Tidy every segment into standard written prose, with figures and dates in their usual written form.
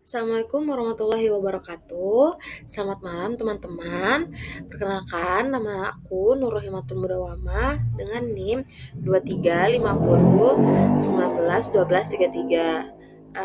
Assalamualaikum warahmatullahi wabarakatuh. Selamat malam teman-teman. Perkenalkan, nama aku Nur Rohimatul Mudawamah dengan NIM 2350191233.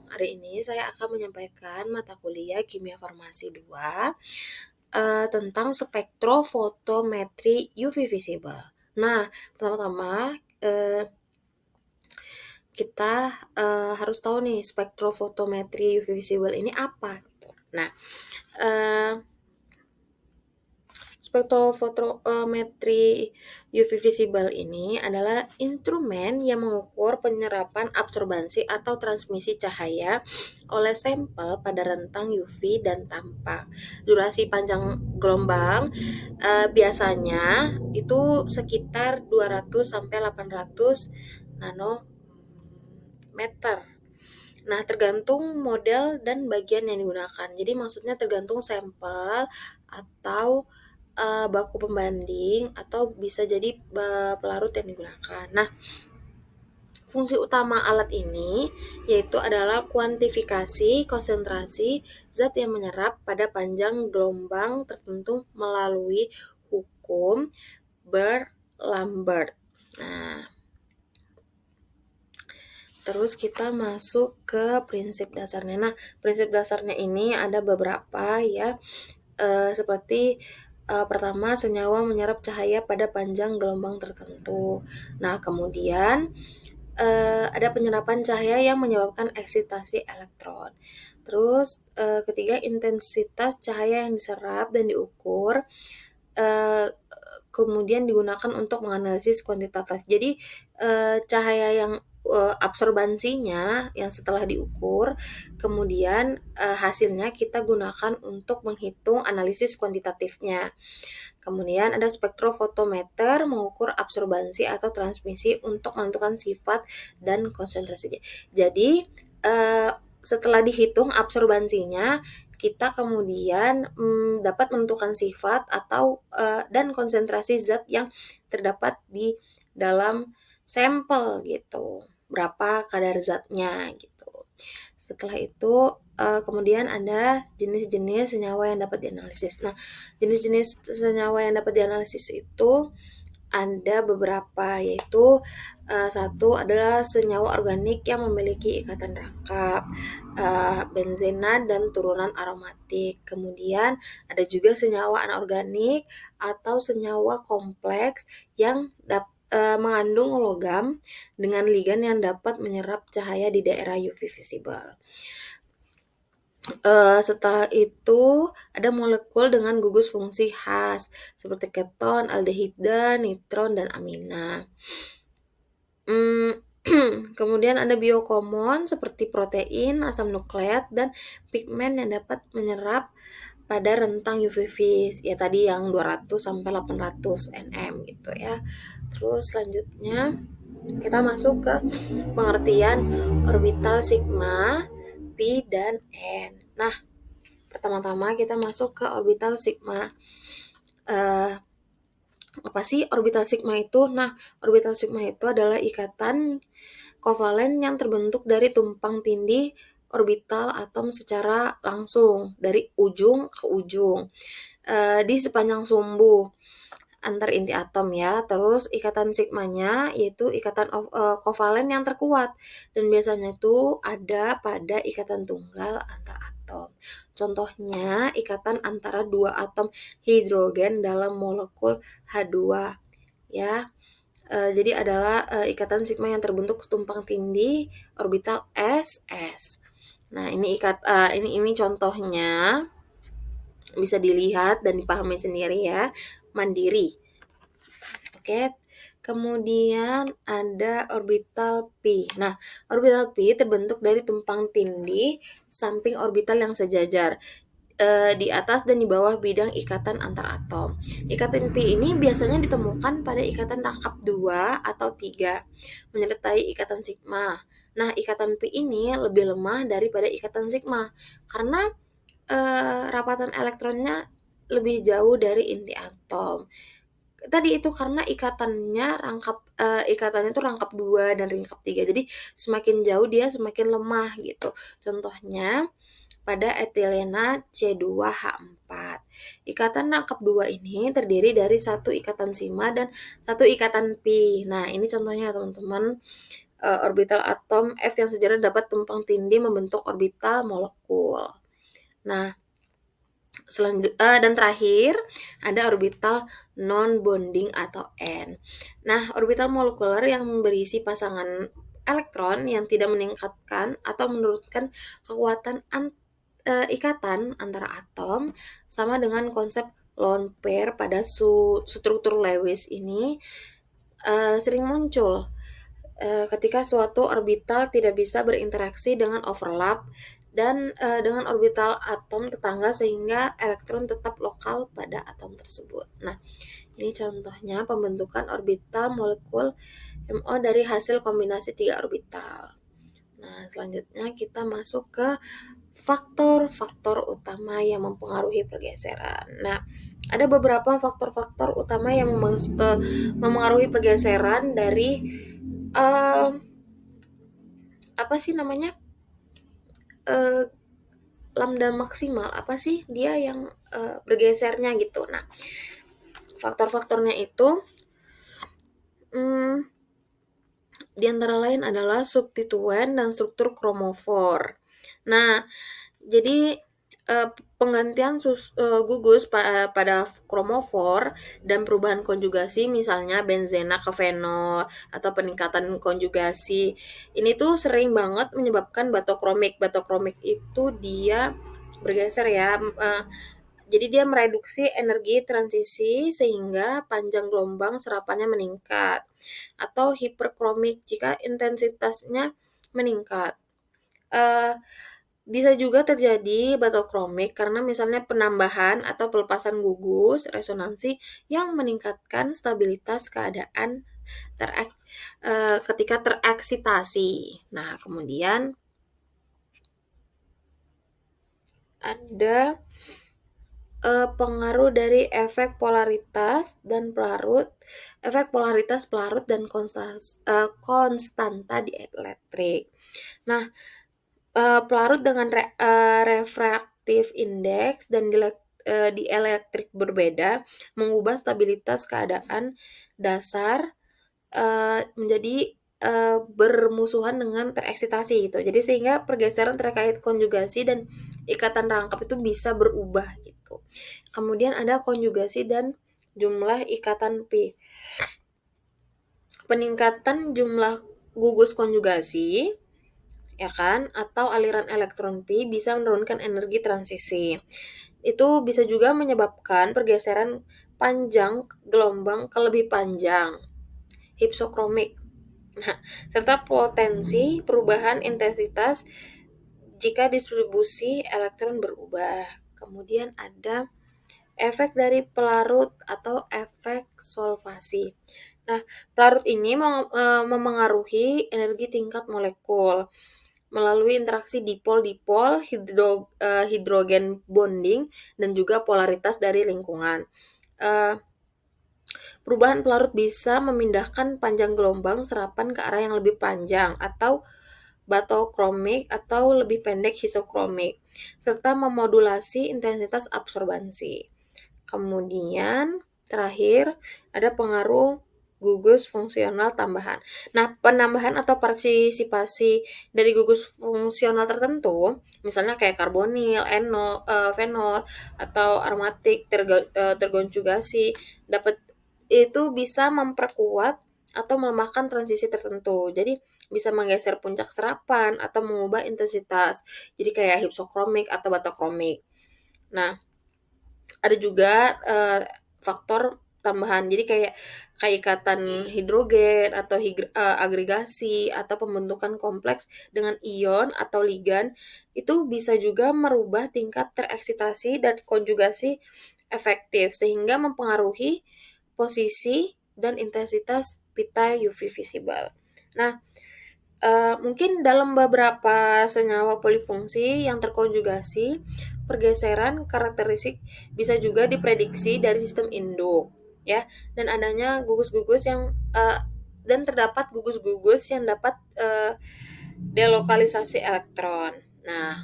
Hari ini saya akan menyampaikan mata kuliah Kimia Farmasi 2 tentang spektrofotometri UV visible. Nah, pertama-tama kita harus tahu nih spektrofotometri UV visible ini apa gitu. Nah, spektrofotometri UV visible ini adalah instrumen yang mengukur penyerapan absorbansi atau transmisi cahaya oleh sampel pada rentang UV dan tanpa. Durasi panjang gelombang biasanya itu sekitar 200 sampai 800 nanometer. Nah, tergantung model dan bagian yang digunakan. Jadi maksudnya tergantung sampel atau baku pembanding atau bisa jadi pelarut yang digunakan. Nah, fungsi utama alat ini yaitu adalah kuantifikasi konsentrasi zat yang menyerap pada panjang gelombang tertentu melalui hukum Beer-Lambert. Nah, terus kita masuk ke prinsip dasarnya. Nah, prinsip dasarnya ini ada beberapa ya, seperti pertama, senyawa menyerap cahaya pada panjang gelombang tertentu. Nah, kemudian ada penyerapan cahaya yang menyebabkan eksitasi elektron. Terus ketiga, intensitas cahaya yang diserap dan diukur kemudian digunakan untuk menganalisis kuantitatif. Jadi cahaya yang absorbansinya yang setelah diukur, kemudian hasilnya kita gunakan untuk menghitung analisis kuantitatifnya. Kemudian ada spektrofotometer mengukur absorbansi atau transmisi untuk menentukan sifat dan konsentrasinya. Jadi setelah dihitung absorbansinya, kita kemudian dapat menentukan sifat atau dan konsentrasi zat yang terdapat di dalam sampel gitu. Berapa kadar zatnya gitu. Setelah itu kemudian ada jenis-jenis senyawa yang dapat dianalisis. Nah, jenis-jenis senyawa yang dapat dianalisis itu ada beberapa, yaitu satu adalah senyawa organik yang memiliki ikatan rangkap, benzena dan turunan aromatik. Kemudian ada juga senyawa anorganik atau senyawa kompleks yang mengandung logam dengan ligan yang dapat menyerap cahaya di daerah UV visible. Setelah itu ada molekul dengan gugus fungsi khas seperti keton, aldehida, nitron, dan amina. Kemudian ada biocommon seperti protein, asam nukleat, dan pigmen yang dapat menyerap pada rentang UV vis, ya tadi yang 200 sampai 800 nm gitu ya. Terus selanjutnya kita masuk ke pengertian orbital sigma, P, dan N. Nah, pertama-tama kita masuk ke orbital sigma. Apa sih orbital sigma itu? Nah, orbital sigma itu adalah ikatan kovalen yang terbentuk dari tumpang tindih orbital atom secara langsung dari ujung ke ujung di sepanjang sumbu antar inti atom ya. Terus ikatan sigmanya yaitu ikatan kovalen yang terkuat dan biasanya itu ada pada ikatan tunggal antar atom. Contohnya ikatan antara dua atom hidrogen dalam molekul H2 ya. Jadi adalah ikatan sigma yang terbentuk tumpang tindih orbital SS. Nah, ini contohnya bisa dilihat dan dipahami sendiri ya, mandiri. Oke. Kemudian ada orbital P. Nah, orbital P terbentuk dari tumpang tindih samping orbital yang sejajar di atas dan di bawah bidang ikatan antar atom. Ikatan P ini biasanya ditemukan pada ikatan rangkap 2 atau 3 menyertai ikatan sigma. Nah, ikatan P ini lebih lemah daripada ikatan sigma karena rapatan elektronnya lebih jauh dari inti atom. Tadi itu karena ikatannya tuh rangkap 2 dan ringkap 3. Jadi semakin jauh dia semakin lemah gitu. Contohnya pada etilena C2H4. Ikatan rangkap 2 ini terdiri dari satu ikatan sigma dan satu ikatan pi. Nah, ini contohnya teman-teman, orbital atom F yang sejajar dapat tumpang tindih membentuk orbital molekul. Nah, dan terakhir ada orbital non-bonding atau N. Nah, orbital molekuler yang berisi pasangan elektron yang tidak meningkatkan atau menurunkan kekuatan ikatan antara atom sama dengan konsep lone pair pada struktur Lewis ini sering muncul ketika suatu orbital tidak bisa berinteraksi dengan overlap dan dengan orbital atom tetangga sehingga elektron tetap lokal pada atom tersebut. Nah, ini contohnya pembentukan orbital molekul MO dari hasil kombinasi 3 orbital. Nah, selanjutnya kita masuk ke faktor-faktor utama yang mempengaruhi pergeseran. Nah, ada beberapa faktor-faktor utama yang mempengaruhi pergeseran dari apa sih namanya? Lambda maksimal apa sih dia yang bergesernya gitu. Nah, faktor-faktornya itu di antara lain adalah substituen dan struktur kromofor. Nah, jadi penggantian gugus pada kromofor dan perubahan konjugasi misalnya benzena ke fenol atau peningkatan konjugasi ini tuh sering banget menyebabkan batokromik. Batokromik itu dia bergeser ya, jadi dia mereduksi energi transisi sehingga panjang gelombang serapannya meningkat, atau hiperkromik jika intensitasnya meningkat. Bisa juga terjadi batokromik karena misalnya penambahan atau pelepasan gugus resonansi yang meningkatkan stabilitas keadaan ketika tereksitasi. Nah, kemudian ada pengaruh dari efek polaritas dan pelarut, efek polaritas pelarut dan konstanta dielektrik. Nah, pelarut dengan refraktif indeks dan dielektrik berbeda mengubah stabilitas keadaan dasar menjadi bermusuhan dengan tereksitasi gitu. Jadi sehingga pergeseran terkait konjugasi dan ikatan rangkap itu bisa berubah gitu. Kemudian ada konjugasi dan jumlah ikatan pi. Peningkatan jumlah gugus konjugasi ya kan, atau aliran elektron pi bisa menurunkan energi transisi. Itu bisa juga menyebabkan pergeseran panjang gelombang ke lebih panjang, hypsokromik. Nah, serta potensi perubahan intensitas jika distribusi elektron berubah. Kemudian ada efek dari pelarut atau efek solvasi. Nah, pelarut ini memengaruhi energi tingkat molekul melalui interaksi dipol-dipol, hidrogen bonding, dan juga polaritas dari lingkungan. Perubahan pelarut bisa memindahkan panjang gelombang serapan ke arah yang lebih panjang atau batokromik atau lebih pendek hisokromik, serta memodulasi intensitas absorbansi. Kemudian terakhir ada pengaruh gugus fungsional tambahan. Nah, penambahan atau partisipasi dari gugus fungsional tertentu, misalnya kayak karbonil, fenol, atau aromatik terkonjugasi, itu bisa memperkuat atau melemahkan transisi tertentu. Jadi bisa menggeser puncak serapan atau mengubah intensitas. Jadi kayak hypsokromik atau batokromik. Nah, ada juga faktor tambahan. Jadi kayak ikatan hidrogen atau agregasi atau pembentukan kompleks dengan ion atau ligan itu bisa juga merubah tingkat tereksitasi dan konjugasi efektif sehingga mempengaruhi posisi dan intensitas pita UV visible. Nah, mungkin dalam beberapa senyawa polifungsi yang terkonjugasi, pergeseran karakteristik bisa juga diprediksi dari sistem induk, ya, dan adanya gugus-gugus yang dan terdapat gugus-gugus yang dapat delokalisasi elektron. Nah,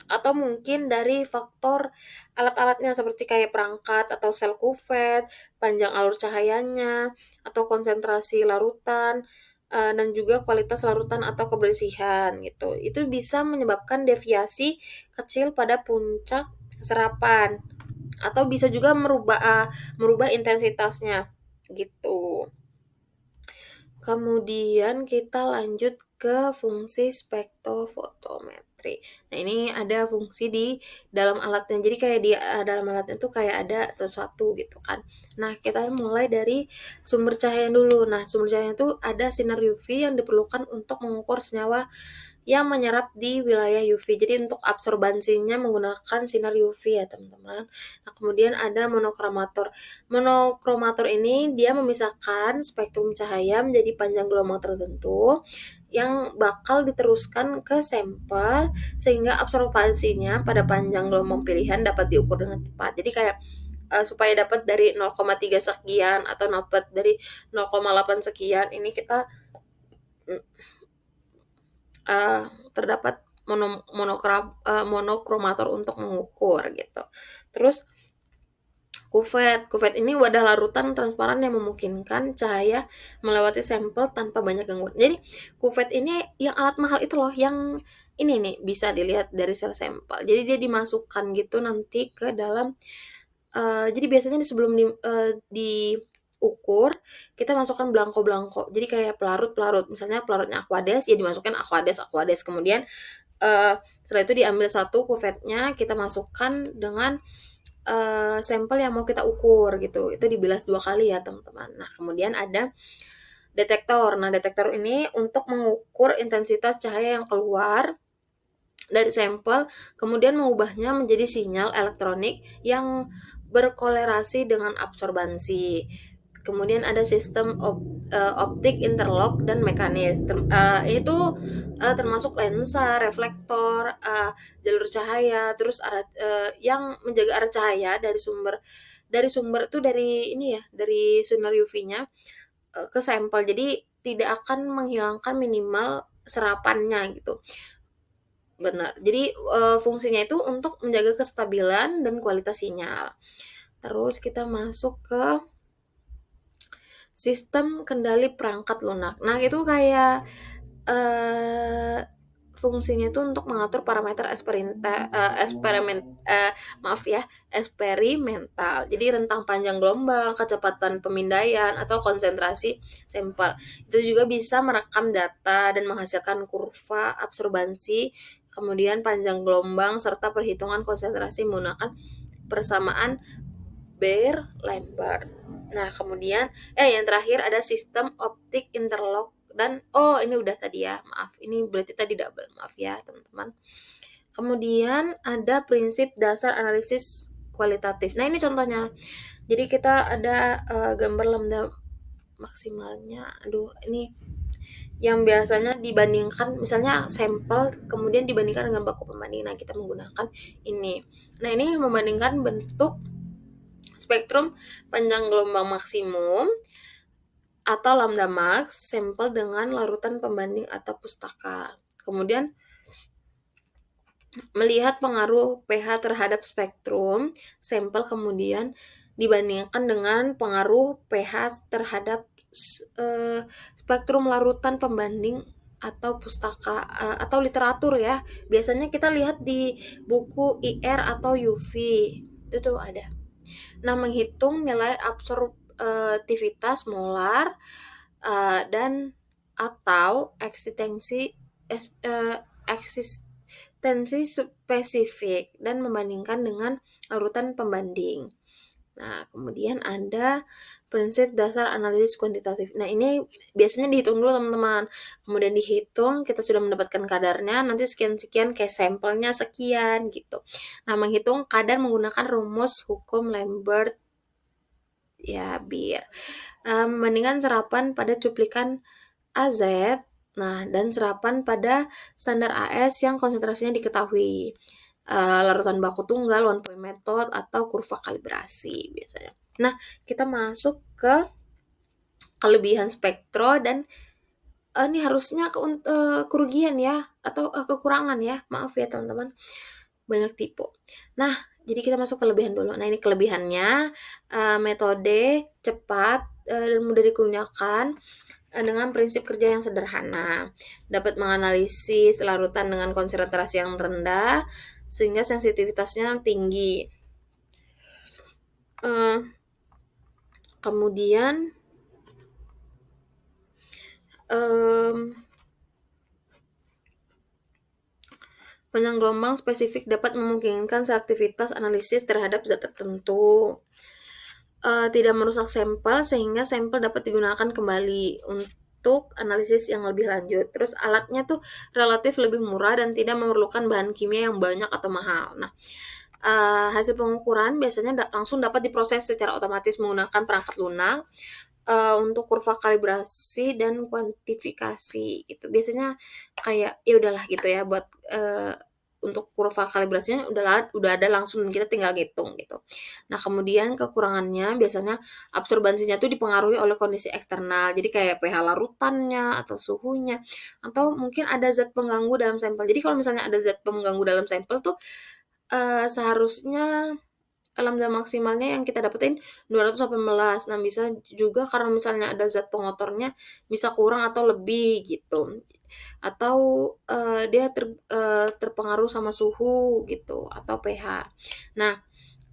atau mungkin dari faktor alat-alatnya seperti kayak perangkat atau sel kuvet, panjang alur cahayanya, atau konsentrasi larutan, dan juga kualitas larutan atau kebersihan gitu. Itu bisa menyebabkan deviasi kecil pada puncak serapan atau bisa juga merubah intensitasnya gitu. Kemudian kita lanjut ke fungsi spektrofotometri. Nah, ini ada fungsi di dalam alatnya. Jadi kayak di dalam alatnya tuh kayak ada sesuatu gitu kan. Nah, kita mulai dari sumber cahaya dulu. Nah, sumber cahaya itu ada sinar UV yang diperlukan untuk mengukur senyawa yang menyerap di wilayah UV. Jadi untuk absorbansinya menggunakan sinar UV ya teman-teman. Nah, kemudian ada monokromator. Monokromator ini dia memisahkan spektrum cahaya menjadi panjang gelombang tertentu yang bakal diteruskan ke sampel sehingga absorbansinya pada panjang gelombang pilihan dapat diukur dengan tepat. Jadi kayak supaya dapat dari 0,3 sekian atau dapat dari 0,8 sekian, ini kita terdapat monokromator untuk mengukur gitu. Terus kuvet ini wadah larutan transparan yang memungkinkan cahaya melewati sampel tanpa banyak gangguan. Jadi kuvet ini yang alat mahal itu loh, yang ini nih bisa dilihat dari sel sampel. Jadi dia dimasukkan gitu nanti ke dalam jadi biasanya sebelum diukur kita masukkan belangko. Jadi kayak pelarut. Misalnya pelarutnya Aquades, ya dimasukkan Aquades. Kemudian setelah itu diambil satu kuvetnya, kita masukkan dengan sampel yang mau kita ukur gitu. Itu dibilas 2 kali ya, teman-teman. Nah, kemudian ada detektor. Nah, detektor ini untuk mengukur intensitas cahaya yang keluar dari sampel, kemudian mengubahnya menjadi sinyal elektronik yang berkolerasi dengan absorbansi. Kemudian ada sistem optik, interlock, dan mekanis. Itu termasuk lensa, reflektor, jalur cahaya, terus yang menjaga arah cahaya dari sumber itu dari ini ya, dari sinar UV-nya ke sampel. Jadi tidak akan menghilangkan minimal serapannya gitu. Benar. Jadi fungsinya itu untuk menjaga kestabilan dan kualitas sinyal. Terus kita masuk ke sistem kendali perangkat lunak. Nah, itu kayak fungsinya itu untuk mengatur parameter eksperimental. Jadi rentang panjang gelombang, kecepatan pemindaian, atau konsentrasi sampel. Itu juga bisa merekam data dan menghasilkan kurva absorbansi, kemudian panjang gelombang serta perhitungan konsentrasi menggunakan persamaan Beer-Lambert. Nah, kemudian yang terakhir ada sistem optik interlock dan ini udah tadi ya, maaf. Ini berarti tadi double, maaf ya, teman-teman. Kemudian ada prinsip dasar analisis kualitatif. Nah, ini contohnya. Jadi kita ada gambar lambda maksimalnya. Aduh, ini yang biasanya dibandingkan misalnya sampel kemudian dibandingkan dengan baku pembanding. Nah, kita menggunakan ini. Nah, ini membandingkan bentuk spektrum panjang gelombang maksimum atau lambda max sampel dengan larutan pembanding atau pustaka. Kemudian melihat pengaruh pH terhadap spektrum sampel, kemudian dibandingkan dengan pengaruh pH terhadap spektrum larutan pembanding atau pustaka atau literatur ya. Biasanya kita lihat di buku IR atau UV. Itu tuh ada. Nah, menghitung nilai absorptivitas molar dan atau eksistensi spesifik dan membandingkan dengan larutan pembanding. Nah, kemudian ada prinsip dasar analisis kuantitatif. Nah, ini biasanya dihitung dulu teman-teman. Kemudian dihitung, kita sudah mendapatkan kadarnya, nanti sekian-sekian kayak sampelnya sekian gitu. Nah, menghitung kadar menggunakan rumus hukum Lambert ya, Beer. Membandingkan serapan pada cuplikan AZ, nah, dan serapan pada standar AS yang konsentrasinya diketahui. Larutan baku tunggal, one point method, atau kurva kalibrasi biasanya. Nah, kita masuk ke kelebihan spektro dan ini harusnya kerugian ya atau kekurangan ya. Maaf ya teman-teman, banyak tipu. Nah, jadi kita masuk kelebihan dulu. Nah, ini kelebihannya, metode cepat dan mudah digunakan dengan prinsip kerja yang sederhana. Dapat menganalisis larutan dengan konsentrasi yang rendah sehingga sensitivitasnya tinggi. Eh, Kemudian panjang gelombang spesifik dapat memungkinkan selektivitas analisis terhadap zat tertentu. Tidak merusak sampel sehingga sampel dapat digunakan kembali untuk analisis yang lebih lanjut. Terus alatnya tuh relatif lebih murah dan tidak memerlukan bahan kimia yang banyak atau mahal. Nah, hasil pengukuran biasanya langsung dapat diproses secara otomatis menggunakan perangkat lunak untuk kurva kalibrasi dan kuantifikasi gitu. Biasanya kayak ya udahlah gitu ya buat untuk kurva kalibrasinya udah ada langsung dan kita tinggal ngitung gitu. Nah, kemudian kekurangannya biasanya absorbansinya tuh dipengaruhi oleh kondisi eksternal. Jadi kayak pH larutannya atau suhunya atau mungkin ada zat pengganggu dalam sampel. Jadi kalau misalnya ada zat pengganggu dalam sampel tuh seharusnya lambda maksimalnya yang kita dapetin 218. Nah, bisa juga karena misalnya ada zat pengotornya bisa kurang atau lebih gitu. Atau dia terpengaruh sama suhu gitu atau pH. Nah,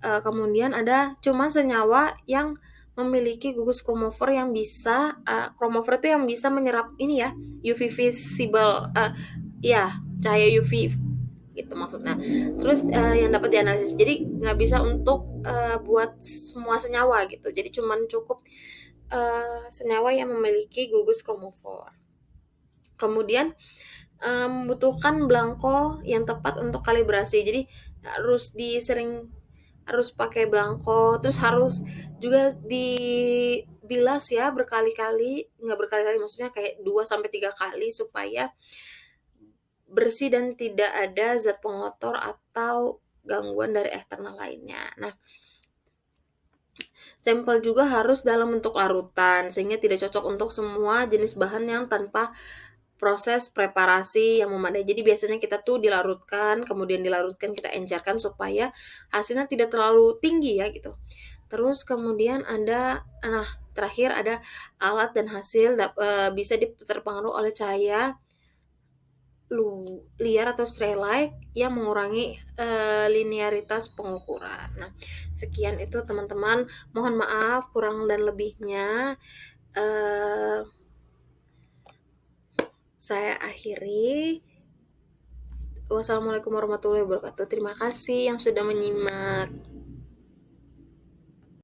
kemudian ada cuman senyawa yang memiliki gugus chromophore yang bisa chromophore itu yang bisa menyerap ini ya, UV visible ya, cahaya UV gitu maksudnya. Terus yang dapat dianalisis. Jadi nggak bisa untuk buat semua senyawa gitu. Jadi cuman cukup senyawa yang memiliki gugus chromophore. Kemudian membutuhkan belangko yang tepat untuk kalibrasi. Jadi harus pakai belangko, terus harus juga dibilas ya berkali-kali, nggak berkali-kali maksudnya kayak 2 sampai 3 kali supaya bersih dan tidak ada zat pengotor atau gangguan dari eksternal lainnya. Nah, sampel juga harus dalam bentuk larutan sehingga tidak cocok untuk semua jenis bahan yang tanpa proses preparasi yang memadai. Jadi biasanya kita tuh dilarutkan, kemudian dilarutkan kita encerkan supaya hasilnya tidak terlalu tinggi ya gitu. Terus kemudian terakhir ada alat dan hasil bisa terpengaruh oleh cahaya liar atau stray light yang mengurangi linearitas pengukuran. Nah, sekian itu teman-teman. Mohon maaf kurang dan lebihnya. Saya akhiri. Wassalamualaikum warahmatullahi wabarakatuh. Terima kasih yang sudah menyimak.